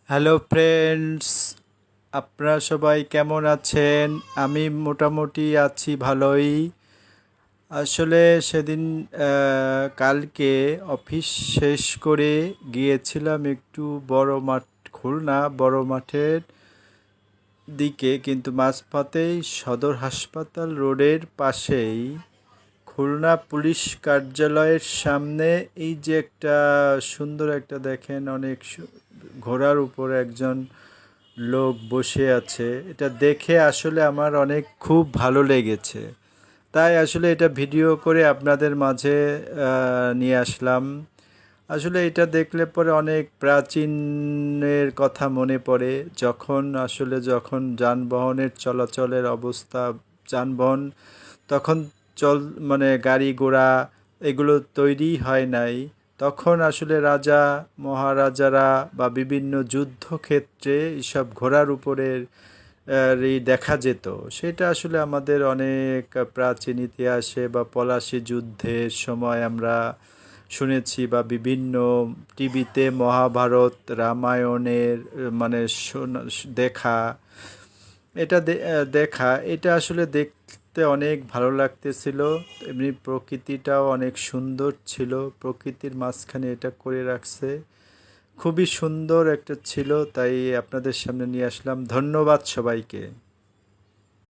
Hello friends, আপনারা সবাই কেমন আছেন? আমি মোটামুটি আছি ভালোই। আসলে সেদিন কালকে অফিস শেষ করে গিয়েছিলাম একটু বড় মাঠ, খুলনা বড় মাঠের দিকে, কিন্তু মাঝপথেই সদর হাসপাতাল রোডের পাশেই খুলনা পুলিশ কার্যালয়ের সামনে এই যে একটা সুন্দর একটা দেখেন, অনেক ঘোড়ার উপর একজন লোক বসে আছে। এটা দেখে আসলে আমার অনেক খুব ভালো লেগেছে, তাই আসলে এটা ভিডিও করে আপনাদের মাঝে নিয়ে আসলাম। আসলে এটা দেখলে পরে অনেক প্রাচীনের কথা মনে পড়ে, যখন যানবাহনের চলাচলের অবস্থা, যানবাহন তখন চল মানে গাড়ি ঘোড়া এগুলো তৈরি হয় নাই। তখন আসলে রাজা মহারাজারা বা বিভিন্ন যুদ্ধক্ষেত্রে এইসব ঘোড়ার উপরের এই দেখা যেত। সেটা আসলে আমাদের অনেক প্রাচীন ইতিহাসে বা পলাশী যুদ্ধের সময় আমরা শুনেছি, বা বিভিন্ন টিভিতে মহাভারত রামায়ণের মানে দেখা, দেখা এটা আসলে দেখতে অনেক ভালো লাগতেছিল। এমনি প্রকৃতিটাও অনেক সুন্দর ছিল, প্রকৃতির মাঝখানে এটা করে রাখছে, খুবই সুন্দর একটা ছিল। তাই আপনাদের সামনে নিয়ে আসলাম। ধন্যবাদ সবাইকে।